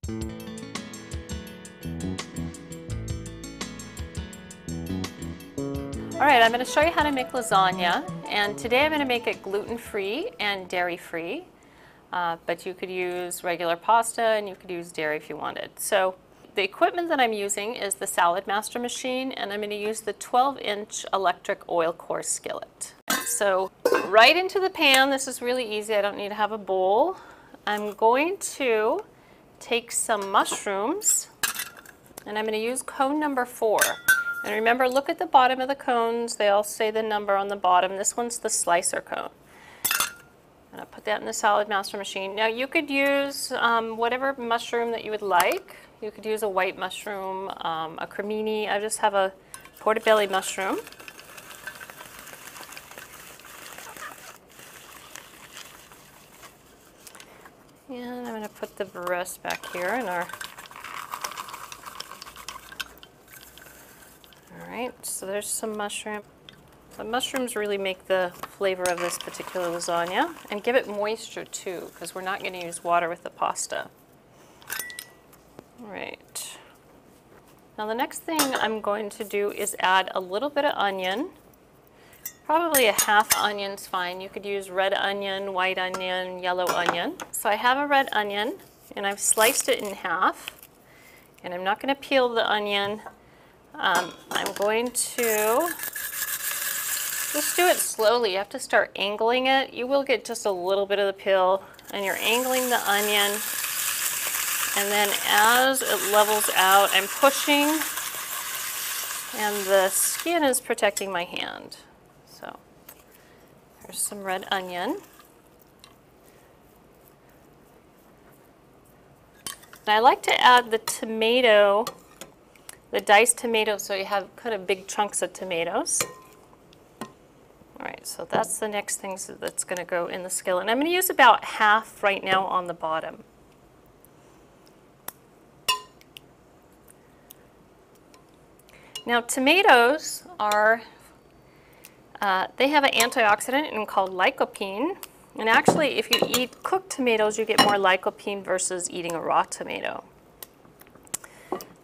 All right, I'm going to show you how to make lasagna, and today I'm going to make it gluten-free and dairy-free, but you could use regular pasta and you could use dairy if you wanted. So the equipment that I'm using is the saladmaster machine, and I'm going to use the 12-inch electric oil core skillet. So right into the pan. This is really easy. I don't need to have a bowl. I'm going to take some mushrooms, and I'm going to use cone number 4. And remember, look at the bottom of the cones. They all say the number on the bottom. This one's the slicer cone. And I'll put that in the saladmaster machine. Now you could use whatever mushroom that you would like. You could use a white mushroom, a cremini. I just have a portobello mushroom. And I'm going to put the rest back here in our... Alright, so there's some mushroom. The mushrooms really make the flavor of this particular lasagna, and give it moisture too, because we're not going to use water with the pasta. Alright. Now the next thing I'm going to do is add a little bit of onion. Probably a half onion's fine. You could use red onion, white onion, yellow onion. So I have a red onion, and I've sliced it in half. And I'm not going to peel the onion. I'm going to just do it slowly. You have to start angling it. You will get just a little bit of the peel, and you're angling the onion. And then as it levels out, I'm pushing, and the skin is protecting my hand. So there's some red onion. And I like to add the tomato, the diced tomato, so you have kind of big chunks of tomatoes. All right, so that's the next thing that's going to go in the skillet. And I'm going to use about half right now on the bottom. Now tomatoes are, they have an antioxidant called lycopene. And actually, if you eat cooked tomatoes, you get more lycopene versus eating a raw tomato.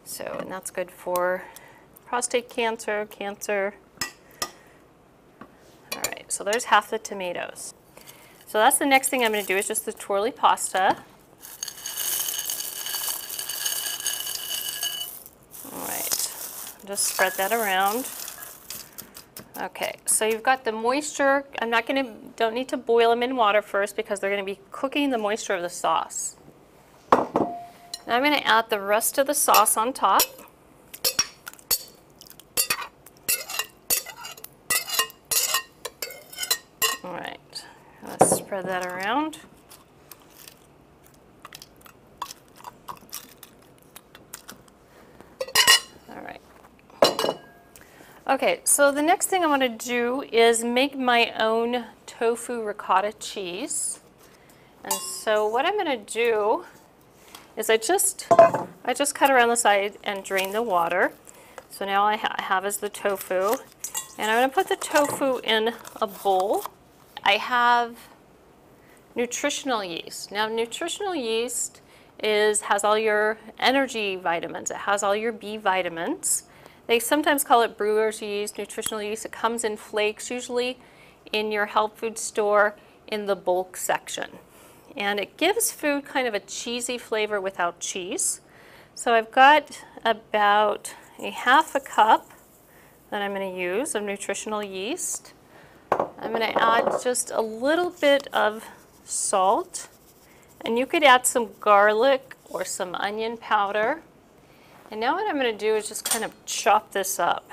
So, and that's good for prostate cancer, cancer. All right, so there's half the tomatoes. So that's the next thing I'm going to do is just the twirly pasta. All right, just spread that around. Okay, so you've got the moisture. Don't need to boil them in water first because they're going to be cooking the moisture of the sauce. Now I'm going to add the rest of the sauce on top. All right, let's spread that around. All right. Okay, so the next thing I want to do is make my own tofu ricotta cheese. And so what I'm going to do is I just cut around the side and drain the water. So now I have is the tofu. And I'm going to put the tofu in a bowl. I have nutritional yeast. Now nutritional yeast has all your energy vitamins. It has all your B vitamins. They sometimes call it brewer's yeast, nutritional yeast. It comes in flakes, usually in your health food store in the bulk section. And it gives food kind of a cheesy flavor without cheese. So I've got about a half a cup that I'm going to use of nutritional yeast. I'm going to add just a little bit of salt. And you could add some garlic or some onion powder. And now what I'm going to do is just kind of chop this up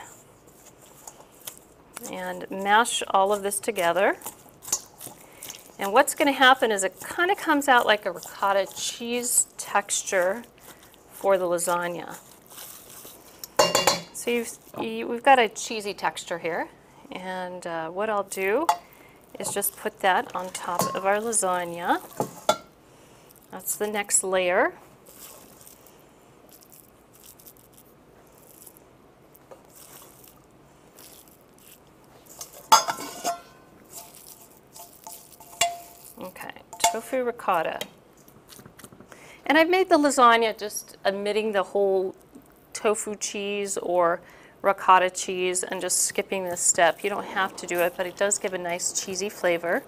and mash all of this together. And what's going to happen is it kind of comes out like a ricotta cheese texture for the lasagna. So we've got a cheesy texture here. And what I'll do is just put that on top of our lasagna. That's the next layer. Okay, tofu ricotta. And I've made the lasagna just omitting the whole tofu cheese or ricotta cheese and just skipping this step. You don't have to do it, but it does give a nice cheesy flavor.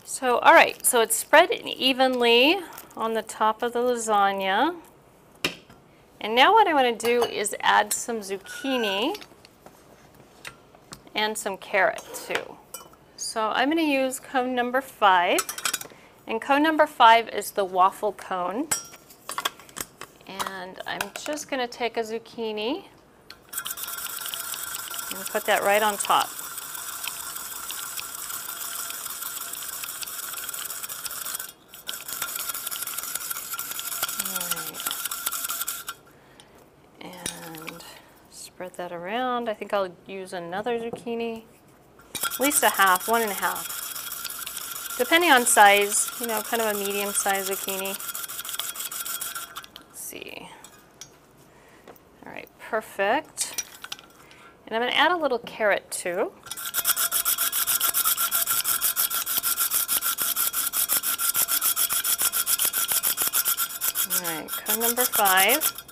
So, all right, so it's spread evenly on the top of the lasagna. And now what I want to do is add some zucchini and some carrot too. So I'm going to use cone number 5. And cone number 5 is the waffle cone. And I'm just going to take a zucchini and put that right on top. Spread that around. I think I'll use another zucchini, at least a half, 1.5, depending on size, you know, kind of a medium-sized zucchini. Let's see. All right, perfect. And I'm going to add a little carrot too. All right, cone number 5.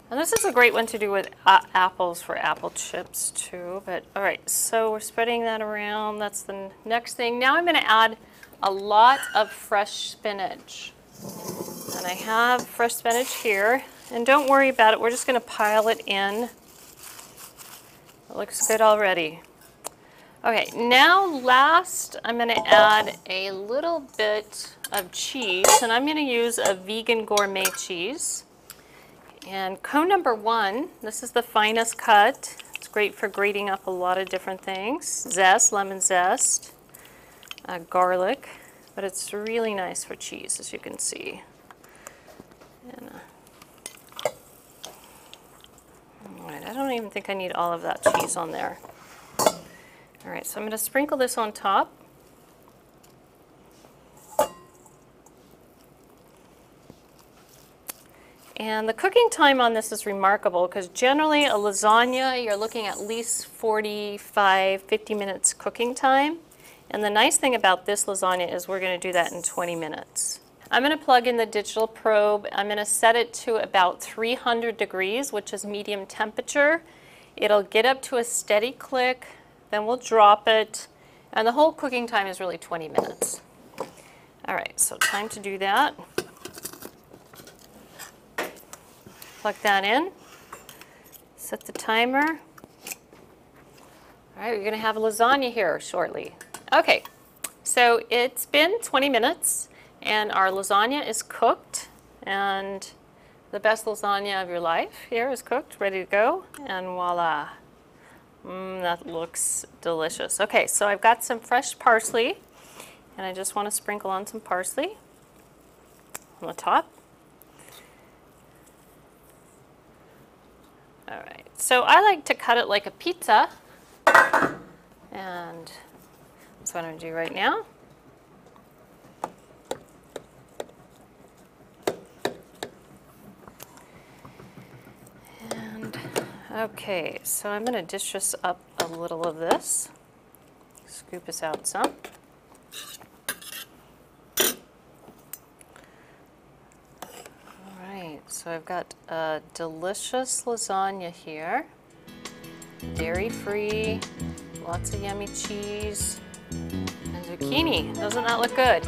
And this is a great one to do with apples for apple chips too. But all right, so we're spreading that around. That's the next thing. Now I'm going to add a lot of fresh spinach. And I have fresh spinach here. And don't worry about it. We're just going to pile it in. It looks good already. Okay, now last I'm going to add a little bit of cheese. And I'm going to use a vegan gourmet cheese. And cone number 1, this is the finest cut. It's great for grating up a lot of different things. Zest, lemon zest, garlic, but it's really nice for cheese, as you can see. And, all right, I don't even think I need all of that cheese on there. All right, so I'm going to sprinkle this on top. And the cooking time on this is remarkable because generally a lasagna, you're looking at least 45, 50 minutes cooking time. And the nice thing about this lasagna is we're going to do that in 20 minutes. I'm going to plug in the digital probe. I'm going to set it to about 300 degrees, which is medium temperature. It'll get up to a steady click, then we'll drop it. And the whole cooking time is really 20 minutes. All right, so time to do that. Plug that in, set the timer. All right, we're going to have a lasagna here shortly. Okay, so it's been 20 minutes and our lasagna is cooked, and the best lasagna of your life here is cooked, ready to go, and voila. That looks delicious. Okay, so I've got some fresh parsley, and I just want to sprinkle on some parsley on the top. All right, so I like to cut it like a pizza, and that's what I'm going to do right now. And okay, so I'm going to dish this up a little of this, scoop this out some. So I've got a delicious lasagna here, dairy-free, lots of yummy cheese, and zucchini. Doesn't that look good?